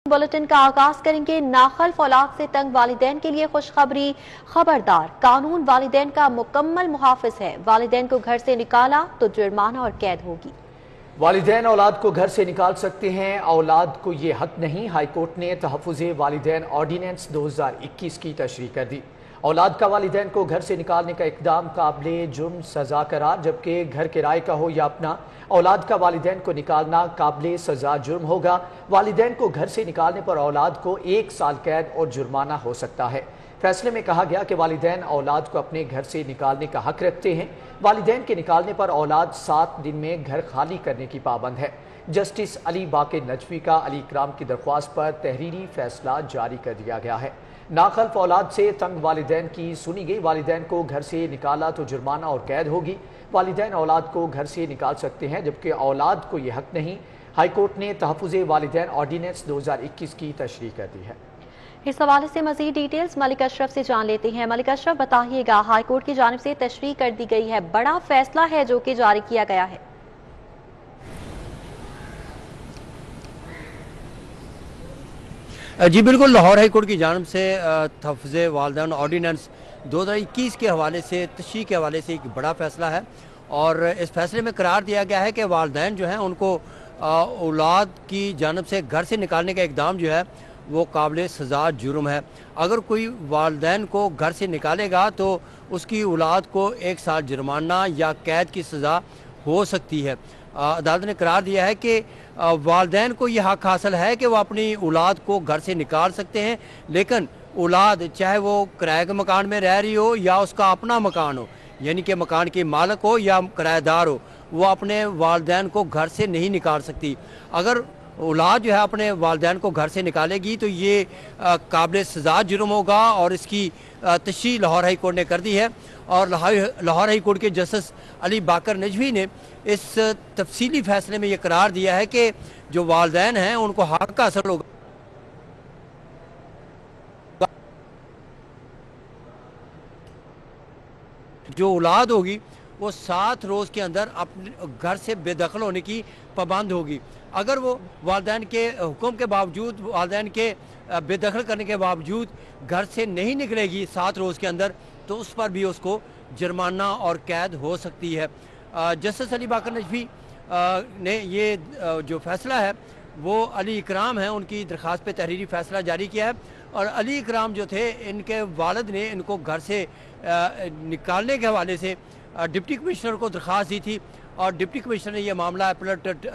Bulletin का आगाज करेंगे। नाखल्फ औलाद से तंग वालिदैन के लिए खुशखबरी। खबरदार, कानून वालिदैन का मुकम्मल मुहाफिज है। वालिदैन को घर से निकाला तो जुर्माना और कैद होगी। वालिदैन औलाद को घर से निकाल सकते हैं, औलाद को ये हक नहीं। हाई कोर्ट ने तहफ़्फ़ुज़े वालिदैन ऑर्डिनेंस 2021 की तशरीह कर दी। औलाद का वालिदैन को घर से निकालने का इक़दाम काबिले जुर्म सज़ा करार, जबकि घर किराए का हो या अपना, औलाद का वालिदैन को निकालना काबिले सज़ा जुर्म होगा। वालिदैन को घर से निकालने पर औलाद को 1 साल कैद और जुर्माना हो सकता है। फैसले में कहा गया कि वालिदैन औलाद को अपने घर से निकालने का हक रखते हैं। वालिदैन के निकालने पर औलाद 7 दिन में घर खाली करने की पाबंद है। जस्टिस अली बाकर नजवी का अली इकराम की दरख्वास्त पर तहरीरी फैसला जारी कर दिया गया है। नाखल्फ औलाद से तंग वालिदैन की सुनी गई। वालिदैन को घर से निकाला तो जुर्माना और कैद होगी। वालिदैन औलाद को घर से निकाल सकते हैं, जबकि औलाद को यह हक नहीं। हाई कोर्ट ने तहफ़्फ़ुज़े वालिदैन ऑर्डिनेंस 2021 की तशरीह कर दी है। इस हवाले से मजीद डिटेल्स मलिक अशरफ से जान लेते हैं। मलिक अशरफ, बताइएगा, हाई कोर्ट की जानिब से तशरीह कर दी गई है, बड़ा फैसला है जो कि जारी किया गया है। जी बिल्कुल, लाहौर हाई कोर्ट की जानिब से तहफ़्फ़ुज़े वालिदैन ऑर्डिनेंस 2021 के हवाले से तशरीह के हवाले से एक बड़ा फैसला है और इस फैसले में करार दिया गया है कि वालिदैन जो हैं उनको औलाद की जानिब से घर से निकालने का इक़दाम जो है वो काबिल सज़ा जुर्म है। अगर कोई वालिदैन को घर से निकालेगा तो उसकी औलाद को 1 साल जुर्माना या कैद की सज़ा हो सकती है। अदालत ने करार दिया है कि वालिदैन को यह हक हासिल है कि वो अपनी औलाद को घर से निकाल सकते हैं, लेकिन औलाद चाहे वो किराए के मकान में रह रही हो या उसका अपना मकान हो, यानी कि मकान के मालिक हो या किराएदार हो, वो अपने वालिदैन को घर से नहीं निकाल सकती। अगर औलाद जो है अपने वालिदैन को घर से निकालेगी तो ये काबिल सज़ा जुर्म होगा और इसकी तशरीह लाहौर हाई कोर्ट ने कर दी है। और लाहौर हाई कोर्ट के जस्टिस अली बाकर नजवी ने इस तफसीली फैसले में ये करार दिया है कि जो वालिदैन हैं उनको हक हासिल होगा, जो औलाद होगी वो 7 रोज़ के अंदर अपने घर से बेदखल होने की पाबंद होगी। अगर वो वालिदैन के हुक्म के बावजूद, वालिदैन के बेदखल करने के बावजूद घर से नहीं निकलेगी 7 रोज़ के अंदर, तो उस पर भी उसको जुर्माना और कैद हो सकती है। जस्टिस अली बाकर नजवी ने ये जो फैसला है वो अली इकराम हैं उनकी दरख्वास्त पे तहरीरी फैसला जारी किया है। और अली इकराम जो थे, इनके वालिद ने इनको घर से निकालने के हवाले से डिप्टी कमिश्नर को दरख्वास्त दी थी और डिप्टी कमिश्नर ने यह मामला अपीलेट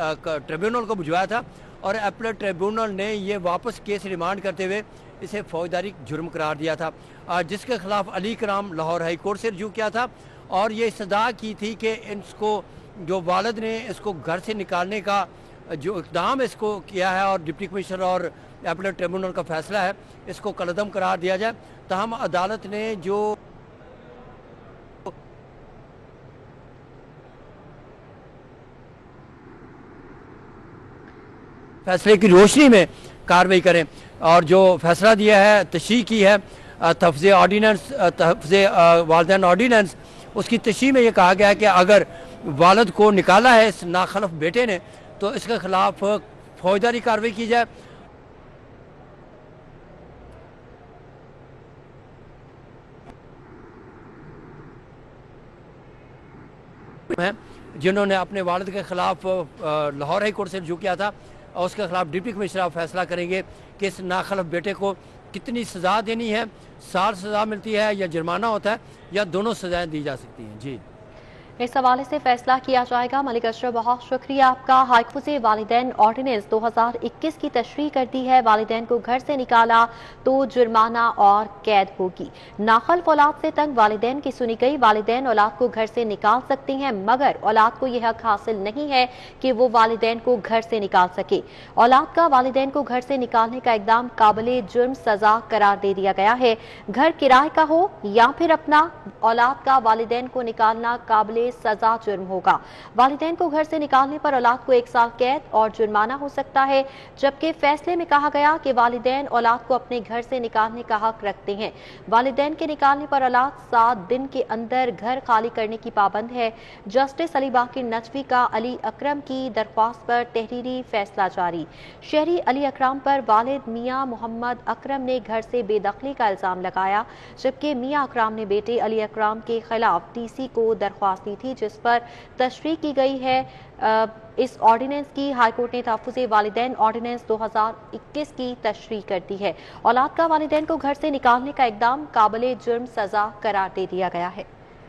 ट्रिब्यूनल को भिजवाया था और अपीलेट ट्रिब्यूनल ने ये वापस केस रिमांड करते हुए इसे फौजदारी जुर्म करार दिया था, जिसके खिलाफ अली इकराम लाहौर हाई कोर्ट से रजू किया था और ये इस्तदा की थी कि इसको जो वालिद ने इसको घर से निकालने का जो इक़दाम इसको किया है और डिप्टी कमिश्नर और अपीलेट ट्रिब्यूनल का फैसला है, इसको कलअदम करार दिया जाए। तहम अदालत ने जो फैसले की रोशनी में कार्रवाई करें और जो फैसला दिया है, तशरीह की है तहफ़्फ़ुज़े ऑर्डिनेंस, तहफ़्फ़ुज़े वालिदैन ऑर्डिनेंस, उसकी तशरीह में ये कहा गया है कि अगर वालिद को निकाला है इस नाखल्फ बेटे ने तो इसके खिलाफ फौजदारी कार्रवाई की जाए। जिन्होंने अपने वालिद के खिलाफ लाहौर हाई कोर्ट से रजू किया था और उसके खिलाफ डिप्टी कमिश्नर फैसला करेंगे कि इस नाखल्फ बेटे को कितनी सज़ा देनी है, 1 साल सज़ा मिलती है या जुर्माना होता है या दोनों सज़ाएं दी जा सकती हैं। जी, इस हवाले से फैसला किया जाएगा। मलिक अशरफ, बहुत शुक्रिया आपका। हाई वालिदैन ऑर्डिनेंस 2021 की तशरीह कर दी है। वालिदैन को घर से निकाला तो जुर्माना और कैद होगी। नाखल्फ औलाद से तंग वालिदैन की सुनी गई। वालिदैन औलाद को घर से निकाल सकती हैं, मगर औलाद को यह हक हासिल नहीं है कि वो वालिदैन को घर से निकाल सके। औलाद का वालिदैन को घर से निकालने का इक़दाम काबिले जुर्म सज़ा करार दे दिया गया है। घर किराए का हो या फिर अपना, औलाद का वालिदैन को निकालना काबिले से सजा जुर्म होगा। वालिदैन को घर से निकालने पर औलाद को 1 साल कैद और जुर्माना हो सकता है, जबकि फैसले में कहा गया कि वालिदैन औलाद को अपने घर से निकालने का हक रखते हैं। वालिदैन के निकालने पर औलाद 7 दिन के अंदर घर खाली करने की पाबंद है। जस्टिस अली बाकिर नजवी का अली अकरम की दरख्वास्त पर तहरीरी फैसला जारी। शहरी अली अकरम पर वालिद मियां मोहम्मद अकरम ने घर से बेदखली का इल्जाम लगाया, जबकि मियां अकरम ने बेटे अली अकरम के खिलाफ टीसी को दरख्वास्त दी थी, जिस पर तशरीह की गई है। इस ऑर्डिनेंस की हाईकोर्ट ने तहफ़्फ़ुज़े वालिदैन ऑर्डिनेंस 2021 की तशरीह कर दी है। औलाद का वालिदैन को घर से निकालने का इक़दाम काबिल जुर्म सजा करार दे दिया गया है।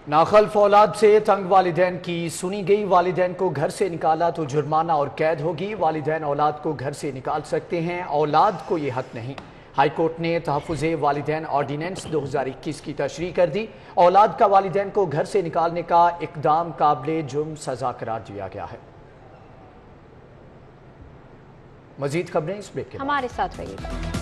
नाखल्फ औलाद से तंग वालिदैन की सुनी गई। वालिदैन को घर से निकाला तो जुर्माना और कैद होगी। वालिदैन औलाद को घर से निकाल सकते हैं, औलाद को ये हक नहीं। हाईकोर्ट ने तहफ़्फ़ुज़े वालिदैन ऑर्डिनेंस 2021 की तशरीह कर दी। औलाद का वालिदैन को घर से निकालने का इक़दाम काबिल जुर्म सजा करार दिया गया है। मज़ीद खबरें इस ब्रेक के बाद। हमारे साथ रहिएगा।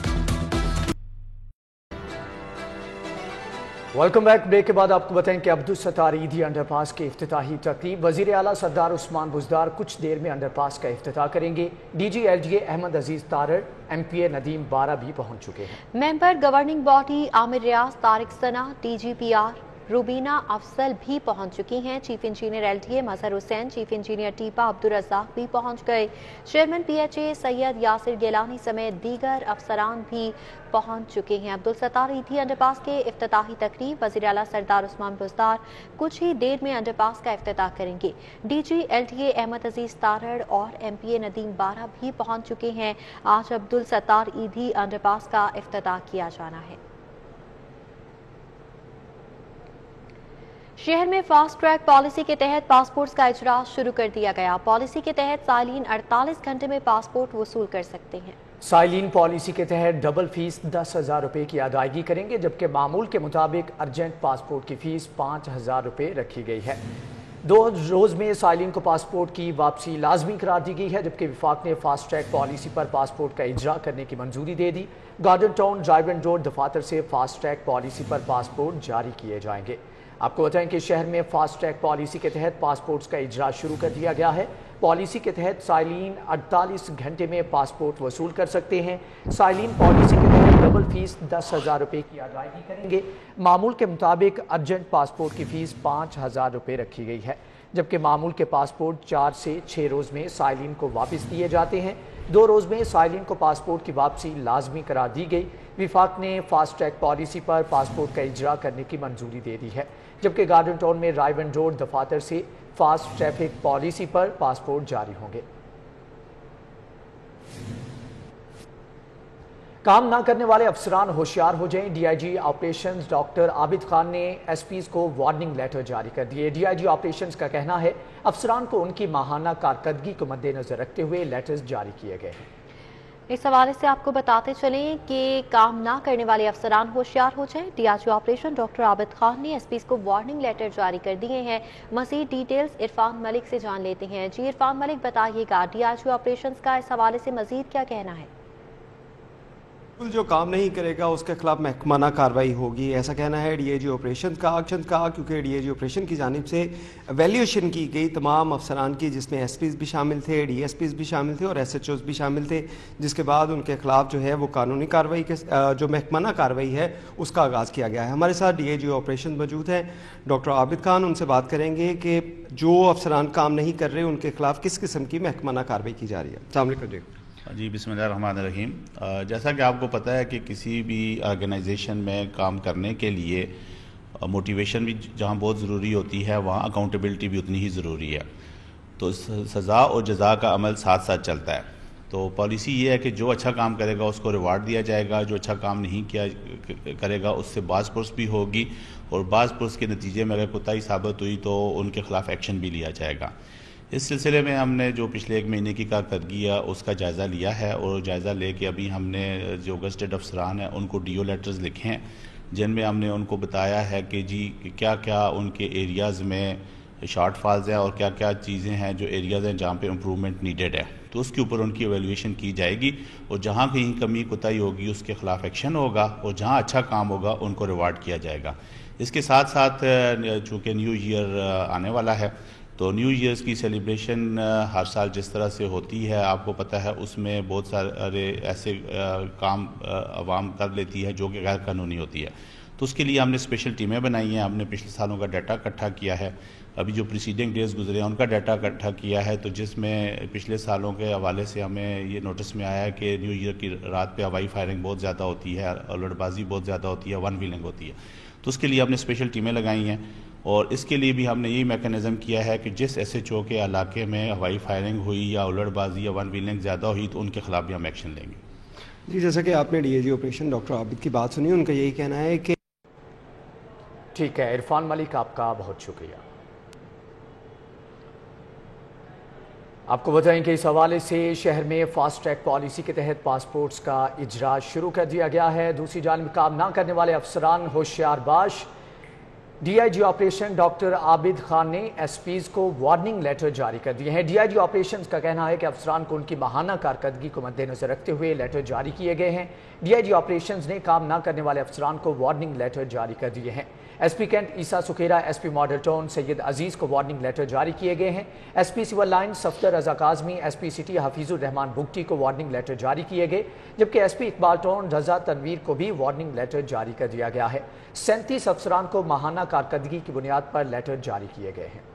Welcome back. ब्रेक के बाद आपको बताएं कि अब्दुल सत्तार ईदी अंडरपास के इफ्तिताही तकरीब वज़ीर आला सरदार उस्मान बुज़दार कुछ देर में अंडरपास का इफ्तिताह करेंगे। डीजी LGA अहमद अजीज तारड़, MPA नदीम बारा भी पहुंच चुके हैं। मेंबर गवर्निंग बॉडी आमिर रियाज, तारिक सना, DGPR रुबीना अफसल भी पहुंच चुकी हैं। चीफ इंजीनियर LTA मजहर हुसैन, चीफ इंजीनियर टीपा अब्दुल रज़ाक भी पहुंच गए। चेयरमैन PHA सैयद यासिर गिलानी समेत दीगर अफसरान भी पहुंच चुके हैं। अब्दुल सत्तार ईदी अंडरपास के इफ्तिताही तकरीब वज़ीर आला सरदार उस्मान बुज़दार कुछ ही देर में अंडरपास का इफ्तिताह करेंगे। DG LTA अहमद अजीज तारड़ और MPA नदीम बारा भी पहुंच चुके हैं। आज अब्दुल सत्तार ईदी अंडरपास का इफ्तिताह किया जाना है। शहर में फास्ट ट्रैक पॉलिसी के तहत पासपोर्ट्स का इजरास शुरू कर दिया गया। पॉलिसी के तहत साइलिन 48 घंटे में पासपोर्ट वसूल कर सकते हैं। साइलिन पॉलिसी के तहत डबल फीस 10,000 रुपए की अदायगी करेंगे, जबकि मामूल के मुताबिक अर्जेंट पासपोर्ट की फीस 5,000 रुपए रखी गई है। 2 रोज में साइलिन को पासपोर्ट की वापसी लाजमी करार दी गई है, जबकि विफाक ने फास्ट ट्रैक पॉलिसी पर पासपोर्ट का इजरा करने की मंजूरी दे दी। गार्डन टाउन, ड्राइवन रोड, दफातर से फास्ट ट्रैक पॉलिसी पर पासपोर्ट जारी किए जाएंगे। आपको बताएं कि शहर में फास्ट ट्रैक पॉलिसी के तहत पासपोर्ट्स का इजरा शुरू कर दिया गया है। पॉलिसी के तहत साइलिन 48 घंटे में पासपोर्ट वसूल कर सकते हैं। साइलिन पॉलिसी के तहत डबल फीस 10,000 रुपए की अदायगी करेंगे। मामूल के मुताबिक अर्जेंट पासपोर्ट की फीस 5,000 रुपए रखी गई है, जबकि मामूल के पासपोर्ट 4 से 6 रोज में साइलिन को वापस दिए जाते हैं। 2 रोज में साइलिन को पासपोर्ट की वापसी लाजमी करार दी गई। विफाक ने फास्ट ट्रैक पॉलिसी पर पासपोर्ट का इजरा करने की मंजूरी दे दी है, जबकि गार्डन टाउन में रायवन रोड, दफातर से फास्ट ट्रैफिक पॉलिसी पर पासपोर्ट जारी होंगे। काम ना करने वाले अफसरान होशियार हो जाएं। DIG operations doctor Abid Khan ने SPs को वार्निंग लेटर जारी कर दिए। DIG ऑपरेशंस का कहना है अफसरान को उनकी माहाना कारकर्दगी को मद्देनजर रखते हुए लेटर्स जारी किए गए हैं। इस हवाले से आपको बताते चलें कि काम ना करने वाले अफसरान होशियार हो जाएं। DIG operation doctor Abid Khan ने SPs को वार्निंग लेटर जारी कर दिए हैं। मज़ीद डिटेल्स इरफान मलिक से जान लेते हैं। जी इरफान मलिक, बताइएगा DIG ऑपरेशन का इस हवाले से मज़ीद क्या कहना है? जो काम नहीं करेगा उसके खिलाफ महकमाना कार्रवाई होगी, ऐसा कहना है DIG ऑपरेशन का, क्योंकि DIG ऑपरेशन की जानिब से वैल्यूएशन की गई तमाम अफसरान की, जिसमें SPs भी शामिल थे, DSPs भी शामिल थे और SHOs भी शामिल थे, जिसके बाद उनके खिलाफ जो है वो कानूनी कार्रवाई के जो महकमाना कार्रवाई है उसका आगाज़ किया गया है। हमारे साथ DIG ऑपरेशन मौजूद हैं डॉक्टर आबिद खान, उनसे बात करेंगे कि जो अफसरान काम नहीं कर रहे उनके खिलाफ किस किस्म की महकमाना कार्रवाई की जा रही है। अस्सलाम वालेकुम जी। बिस्मिल्लाहिर्रहमानिर्रहीम। जैसा कि आपको पता है कि किसी भी ऑर्गेनाइजेशन में काम करने के लिए मोटिवेशन भी जहाँ बहुत ज़रूरी होती है, वहाँ अकाउंटेबिलिटी भी उतनी ही ज़रूरी है। तो सज़ा और जज़ा का अमल साथ साथ चलता है। तो पॉलिसी ये है कि जो अच्छा काम करेगा उसको रिवार्ड दिया जाएगा, जो अच्छा काम नहीं किया करेगा उससे बाज़ पुरस भी होगी, और बाज़ पुरस के नतीजे में अगर कोताही साबित हुई तो उनके खिलाफ एक्शन भी लिया जाएगा। इस सिलसिले में हमने जो पिछले 1 महीने की कारकर्दगी है उसका जायज़ा लिया है, और जायज़ा लेके अभी हमने जो गज़टेड अफसरान हैं उनको DO लेटर्स लिखे हैं, जिनमें हमने उनको बताया है कि जी क्या क्या उनके एरियाज़ में शॉर्ट फॉल्स हैं और क्या क्या चीज़ें हैं जो एरियाज़ हैं जहाँ पे इम्प्रूवमेंट नीडेड है। تو اس کے اوپر ان کی ایویلویشن کی جائے گی اور جہاں کہیں کمی کوتاہی ہوگی اس کے خلاف ایکشن ہوگا اور جہاں اچھا کام ہوگا ان کو ریوارڈ کیا جائے گا۔ اس کے ساتھ ساتھ چونکہ نیو ایئر آنے والا ہے تو نیو ایئرز کی سیلیبریشن ہر سال جس طرح سے ہوتی ہے آپ کو پتہ ہے اس میں بہت سارے ایسے کام عوام کر لیتی ہے جو کہ غیر قانونی ہوتی ہے، تو اس کے لیے ہم نے اسپیشل ٹیمیں بنائی ہیں، ہم نے پچھلے سالوں کا ڈیٹا اکٹھا کیا ہے، ابھی جو پریسیڈنگ ڈیز گزرے ہیں ان کا ڈیٹا اکٹھا کیا ہے، تو جس میں پچھلے سالوں کے حوالے سے ہمیں یہ نوٹس میں آیا ہے کہ نیو ایئر کی رات پہ ہوائی فائرنگ بہت زیادہ ہوتی ہے، الٹ بازی بہت زیادہ ہوتی ہے، ون ویلنگ ہوتی ہے، تو اس کے لیے ہم نے اسپیشل ٹیمیں لگائی ہیں اور اس کے لیے بھی ہم نے یہی میکانزم کیا ہے کہ جس ایس ایچ او کے علاقے میں ہوائی فائرنگ ہوئی یا الٹ بازی یا ون ویلنگ زیادہ ہوئی تو ان کے خلاف بھی ہم ایکشن لیں گے۔ جی جیسا کہ آپ نے D A G operation doctor Abid کی بات سنی، ان کا یہی کہنا ہے کہ ٹھیک ہے عرفان ملک، آپ کا بہت شکریہ۔ آپ کو بتائیں کہ اس حوالے سے شہر میں فاسٹ ٹریک پالیسی کے تحت پاسپورٹس کا اجرا شروع کر دیا گیا ہے۔ دوسری جانب کام نہ کرنے والے افسران ہوشیار باش۔ D I G operation doctor Abid Khan نے ایس پیز کو وارننگ لیٹر جاری کر دیے ہیں۔ ڈی آئی جی آپریشنز کا کہنا ہے کہ افسران کو ان کی ماہانہ کارکردگی کو مد نظر رکھتے ہوئے لیٹر جاری کیے گئے ہیں۔ ڈی آئی جی آپریشنز نے کام نہ کرنے والے افسران کو وارننگ لیٹر جاری کر دیے ہیں۔ S P cantt Isa Sukhera, S P model town Syed Aziz کو وارننگ لیٹر جاری کیے گئے ہیں۔ S P civil line Safdar Raza Kazmi, S P city Hafeez ur Rehman Bugti کو وارننگ لیٹر جاری کیے گئے، جبکہ S P Iqbal town Raza Tanveer کو بھی وارننگ لیٹر جاری کر دیا گیا ہے۔ 37 افسران کو ماہانہ کارکردگی کی بنیاد پر لیٹر جاری کیے گئے ہیں۔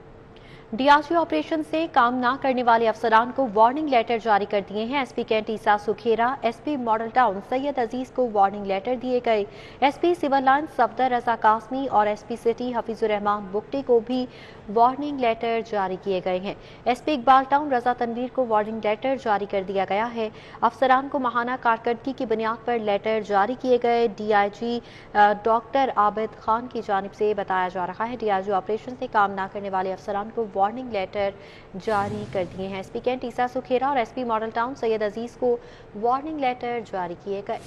ڈی آر جی آپریشن سے کام نہ کرنے والے افسران کو وارننگ لیٹر جاری کر دیے ہیں۔ S P cantt Isa Sukhera, S P model town Syed Aziz کو وارننگ لیٹر دیے گئے، S P civil line Safdar Raza Kazmi اور S P city Hafeez ur Rehman Bugti کو بھی وارننگ لیٹر جاری کیے گئے ہیں۔ S P Iqbal town Raza Tanveer کو وارننگ لیٹر جاری کر دیا گیا ہے۔ افسران کو ماہانہ کارکردگی کی بنیاد پر لیٹر جاری کیے گئے۔ D I G doctor Abid Khan کی جانب سے بتایا جا رہا ہے ڈی آئی جی آپریشن سے کام نہ کرنے والے افسران کو وارننگ لیٹر جاری کر دیے ہیں۔ S P cantt Isa Sukhera اور S P model town Syed Aziz کو وارننگ لیٹر جاری کیے گئے۔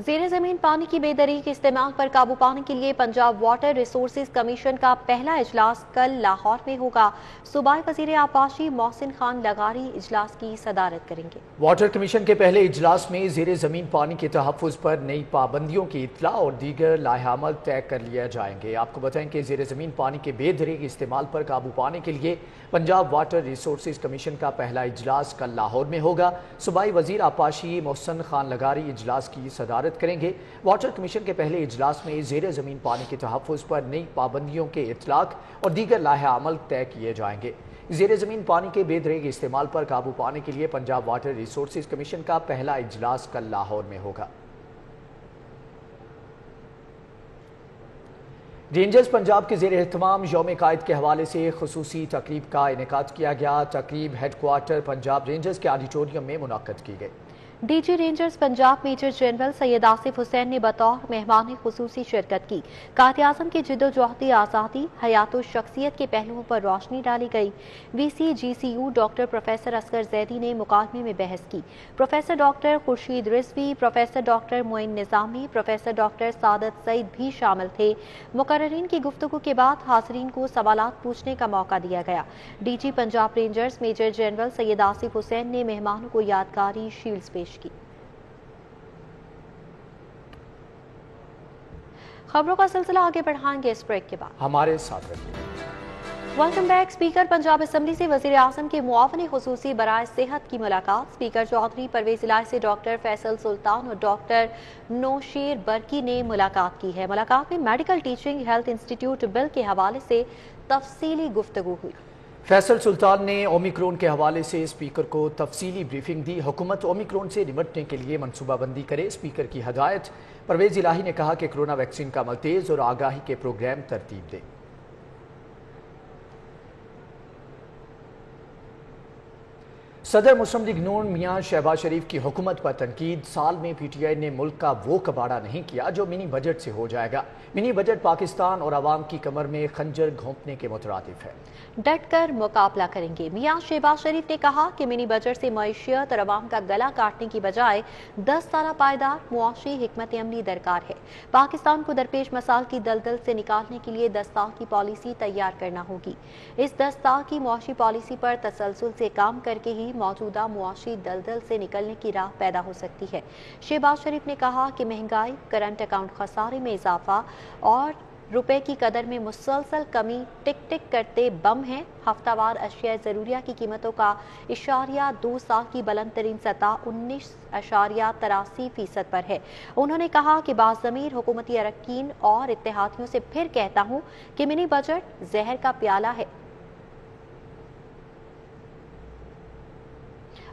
زیر زمین پانی کی بے دریغ استعمال پر قابو پانے کے لیے پنجاب واٹر ریسورسز کمیشن کا پہلا اجلاس کل لاہور میں ہوگا۔ صوبائی وزیر آبپاشی محسن خان لغاری اجلاس کی صدارت کریں گے۔ واٹر کمیشن کے پہلے اجلاس میں زیر زمین پانی کے تحفظ پر نئی پابندیوں کی اطلاع اور دیگر لائحہ عمل طے کر لیا جائیں گے۔ آپ کو بتائیں کہ زیر زمین پانی کے بے دریغ استعمال پر قابو پانے کے لیے پنجاب واٹر ریسورسز کمیشن کا پہلا اجلاس کل لاہور میں ہوگا۔ صوبائی وزیر آبپاشی محسن خان لغاری اجلاس کی صدارت کریں گے۔ واٹر کمیشن کے پہلے اجلاس میں زیر زمین پانی کے تحفظ پر نئی پابندیوں کے اطلاق اور دیگر لائحہ عمل طے کیے جائیں گے۔ زیر زمین پانی کے بے دریغ استعمال پر قابو پانے کے لیے پنجاب واٹر ریسورسز کمیشن کا پہلا اجلاس کل لاہور میں ہوگا۔ رینجرز پنجاب کے زیر اہتمام یوم قائد کے حوالے سے خصوصی تقریب کا انعقاد کیا گیا۔ تقریب ہیڈ کوارٹر پنجاب رینجرز کے آڈیٹوریم میں منعقد کی گئی۔ D G rangers Punjab major general Syed Asif Hussain نے بطور مہمان خصوصی شرکت کی۔ قائد اعظم کی جدوجہد آزادی، حیات و شخصیت کے پہلوؤں پر روشنی ڈالی گئی۔ V C G C U doctor professor Asghar Zaidi نے مکالمے میں بحث کی۔ Professor doctor Khurshid Rizvi, professor doctor Moin Nizami, professor doctor Saadat Saeed بھی شامل تھے۔ مقررین کی گفتگو کے بعد حاضرین کو سوالات پوچھنے کا موقع دیا گیا۔ D G Punjab rangers major general Syed Asif Hussain نے مہمانوں کو یادگاری شیلڈز پیش کی۔ خبروں کا سلسلہ آگے بڑھائیں گے اس بریک کے بعد، ہمارے ساتھ رہیے۔ Welcome back. Speaker Punjab assembly سے وزیر اعظم کے معاون خصوصی برائے صحت کی ملاقات۔ اسپیکر چودھری پرویز الہی سے ڈاکٹر فیصل سلطان اور ڈاکٹر نوشیر برکی نے ملاقات کی ہے۔ ملاقات میں میڈیکل ٹیچنگ ہیلتھ انسٹیٹیوٹ بل کے حوالے سے تفصیلی گفتگو ہوئی۔ فیصل سلطان نے اومیکرون کے حوالے سے اسپیکر کو تفصیلی بریفنگ دی۔ حکومت اومیکرون سے نمٹنے کے لیے منصوبہ بندی کرے، اسپیکر کی ہدایت۔ پرویز الہی نے کہا کہ کرونا ویکسین کا عمل تیز اور آگاہی کے پروگرام ترتیب دے۔ सदर मुस्लिम लीग नून मियां शहबाज शरीफ की हुकूमत पर तनकीद। साल में पीटीआई ने मुल्क का वो कबाड़ा नहीं किया जो मिनी बजट से हो जाएगा। मिनी बजट पाकिस्तान और आवाम की कमर में खंजर घोंपने के मुतरादिफ है। डट कर मुकाबला करेंगे। मियां शहबाज शरीफ ने कहा कि मिनी बजट से मईशियत और आवाम का गला काटने की बजाय 10 साल पायदार मुआशी हिकमत अमली दरकार है। पाकिस्तान को दरपेश मसाल की दलदल से निकालने के लिए 10 साल की पॉलिसी तैयार करना होगी। इस 10 साल की मुआशी पॉलिसी पर तसलसल से काम करके ही मौजूदा मुआशी दलदल से निकलने की राह पैदा हो सकती है। शहबाज शरीफ ने कहा कि महंगाई, करंट अकाउंट खसारे में इजाफा और रुपए की कदर में मुसलसल कमी टिक टिक करते बम है। हफ्तावार अशिया ज़रूरिया की कीमतों का 2 साल की बुलंद तरीन सतह 19.83% पर है। उन्होंने कहा कि बाज़मीर हुकूमती अरकान और इत्तेहादियों से फिर कहता हूँ कि मिनी बजट जहर का प्याला है।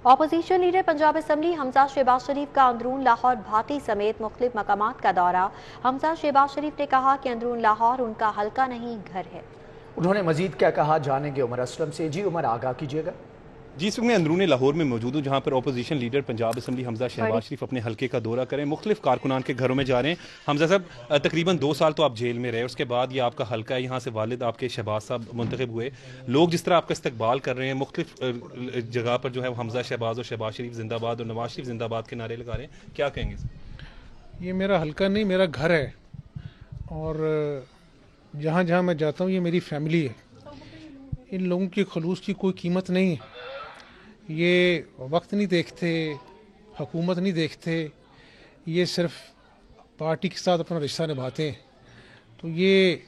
Opposition leader Punjab assembly Hamza Shahbaz Sharif का अंदरून लाहौर भाटी समेत मुख्तलिफ मकामात का दौरा। हमजा शहबाज शरीफ ने कहा कि अंदरून लाहौर उनका हल्का नहीं घर है। उन्होंने मजीद क्या कहा, जानेंगे उमर असलम से। जी उमर, आगाह कीजिएगा। जी, इस वक्त मैं अंदरून लाहौर में मौजूद हूँ, जहाँ पर opposition leader Punjab assembly Hamza Shahbaz Sharif अपने हल्के का दौरा करें, मुख्तलिफ कारकुनान के घरों में जा रहे हैं। हमजा साहब, तकरीबन 2 साल तो आप जेल में रहे, उसके बाद ये आपका हल्का है, यहाँ से वालिद आपके शहबाज साहब मुंतखब हुए। लोग जिस तरह आपका इस्तकबाल कर रहे हैं, मुख्तलिफ जगह पर जो है हमजा शहबाज और शहबाज शरीफ जिंदाबाद और नवाज शरीफ जिंदाबाद के नारे लगा रहे हैं, क्या कहेंगे? ये मेरा हल्का नहीं, मेरा घर है और जहाँ जहाँ मैं जाता हूँ ये मेरी फैमिली है। इन लोगों की खलूस की कोई कीमत नहीं है। ये वक्त नहीं देखते, हुकूमत नहीं देखते, ये सिर्फ पार्टी के साथ अपना रिश्ता निभाते हैं। तो ये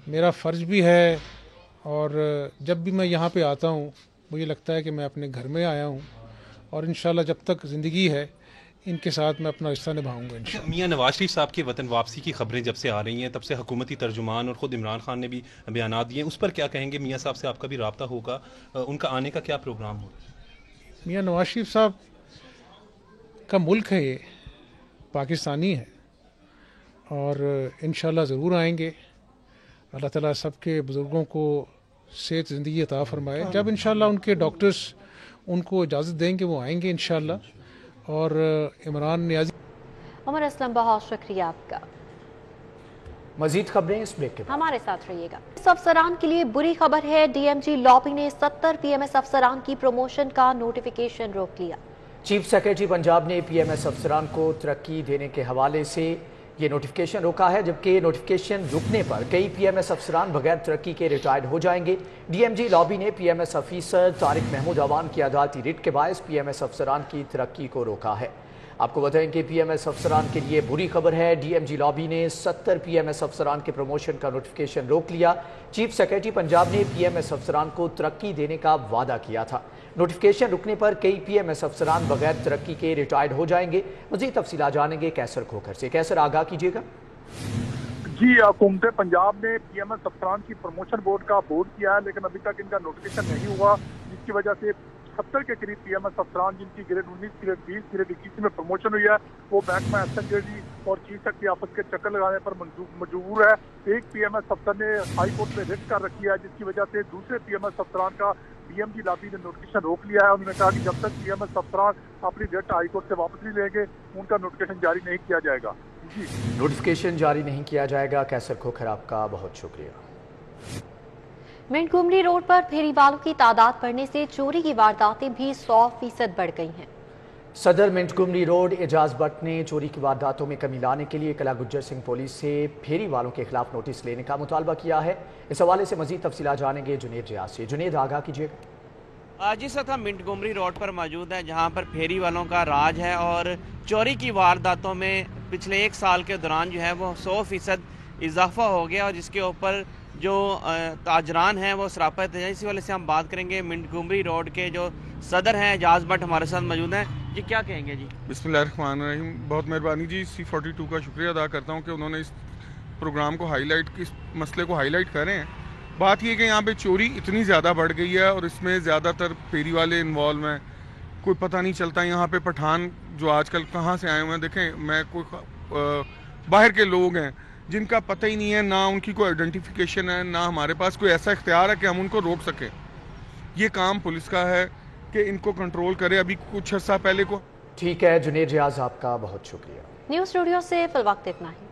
मेरा फ़र्ज़ भी है और जब भी मैं यहाँ पे आता हूँ मुझे लगता है कि मैं अपने घर में आया हूँ और इंशाल्लाह जब तक ज़िंदगी है इनके साथ मैं अपना रिश्ता निभाऊंगा इंशाल्लाह। मियां नवाज शरीफ साहब के वतन वापसी की खबरें जब से आ रही हैं तब से हुकूमती तर्जुमान और ख़ुद इमरान खान ने भी बयान दिए, उस पर क्या कहेंगे? मियां साहब से आपका भी रब्ता होगा, उनका आने का क्या प्रोग्राम होगा? मियां नवाज शरीफ साहब का मुल्क है, ये पाकिस्तानी है और इंशाल्लाह ज़रूर आएंगे। अल्लाह ताला सबके बुज़ुर्गों को सेहत ज़िंदगी अता फरमाए। जब इंशाल्लाह उनके डॉक्टर्स उनको इजाज़त देंगे वो आएंगे इंशाल्लाह। और इमरान नियाज़ी। उमर असलम, बहुत शुक्रिया आपका। मजीद खबरें इस ब्रेक के बाद हमारे साथ रहिएगा। अफसरान के लिए बुरी खबर है। डीएमजी लॉबी ने 70 पीएमएस अफसरान की प्रमोशन का नोटिफिकेशन रोक लिया। चीफ सेक्रेटरी पंजाब ने पीएमएस अफसरान को तरक्की देने के हवाले से ये नोटिफिकेशन रोका है, जबकि नोटिफिकेशन रुकने पर कई पीएमएस अफसरान बगैर तरक्की के रिटायर्ड हो जाएंगे। डीएमजी लॉबी ने पीएमएस अफीसर तारिक महमूद अवान की अदालती रिट के बायस पीएमएस अफसरान की तरक्की को रोका है। आपको बताएं कि पीएमएस अफसरान के लिए बुरी खबर है। डीएमजी लॉबी ने 70 पीएमएस अफसरान के प्रमोशन का नोटिफिकेशन रोक लिया। चीफ सेक्रेटरी पंजाब ने पीएमएस अफसरान को तरक्की देने का वादा किया था। नोटिफिकेशन रुकने पर कई पीएमएस अफसरान बगैर तरक्की के रिटायर्ड हो जाएंगे। मज़ीद तफसीलात जानेंगे कैसर खोखर से। कैसर, आगाह कीजिएगा। जी, हुकूमत पंजाब ने पीएमएस अफसरान की प्रमोशन बोर्ड का बोर्ड किया है, लेकिन अभी तक इनका नोटिफिकेशन नहीं हुआ, जिसकी वजह से 70 के करीब पीएमएस अफसरान जिनकी ग्रेड 19, ग्रेड 20, ग्रेड 21 में प्रमोशन हुई है वो बैंक में एसएनजेडी और चीफ सेक्रेटरी ऑफिस के चक्कर लगाने पर मजबूर है। एक पीएमएस अफसर ने हाई कोर्ट में रिट कर रखी है, जिसकी वजह से दूसरे पीएमएस अफसरान का डीएमजी लॉबी ने नोटिफिकेशन रोक लिया है। उन्होंने कहा कि जब तक पीएमएस अफसरान अपनी रिट हाई कोर्ट से वापस नहीं लेंगे उनका नोटिफिकेशन जारी नहीं किया जाएगा। जी, नोटिफिकेशन जारी नहीं किया जाएगा। कैसर खोखर, आपका बहुत शुक्रिया। मिंटगोमरी रोड पर फेरी वालों की तादाद बढ़ने से चोरी की वारदातें भी 100% बढ़ गई हैं। सदर मिंटगोमरी रोड एजाज भट्ट ने चोरी की वारदातों में कमी लाने के लिए कला गुज्जर सिंह पुलिस से फेरी वालों के खिलाफ नोटिस लेने का मुतालबा किया है। इस हवाले से मजीद तफसीलात जानेंगे जुनेद रियाज से। जुनेद, आगाह कीजिएगा। आज इस वक्त हम मिंटगोमरी रोड पर मौजूद है, जहां पर फेरी वालों का राज है और चोरी की वारदातों में पिछले 1 साल के दौरान जो है वो 100% इजाफा हो गया और जिसके ऊपर जो ताजरान हैं वो सरापत है। इसी वाले से हम बात करेंगे। मिंटगोमरी रोड के जो सदर हैं एजाज भट्ट हमारे साथ मौजूद हैं। जी, क्या कहेंगे? जी, बिस्मिल्लाहिर्रहमानिर्रहीम। बहुत मेहरबानी जी, C42 का शुक्रिया अदा करता हूँ कि उन्होंने इस प्रोग्राम को हाईलाइट, इस मसले को हाईलाइट करें। बात ये कि यहाँ पे चोरी इतनी ज़्यादा बढ़ गई है और इसमें ज़्यादातर फेरी वाले इन्वॉल्व हैं। कोई पता नहीं चलता यहाँ पे पठान जो आजकल कहाँ से आए हुए हैं। देखें, मैं कोई बाहर के लोग हैं जिनका पता ही नहीं है, ना उनकी कोई आइडेंटिफिकेशन है, ना हमारे पास कोई ऐसा इख्तियार है कि हम उनको रोक सकें। ये काम पुलिस का है کہ ان کو کنٹرول کرے. ابھی کچھ عرصہ پہلے کو. ٹھیک ہے جنید ریاض، آپ کا بہت شکریہ. نیوز اسٹوڈیو سے فی الوقت اتنا ہی.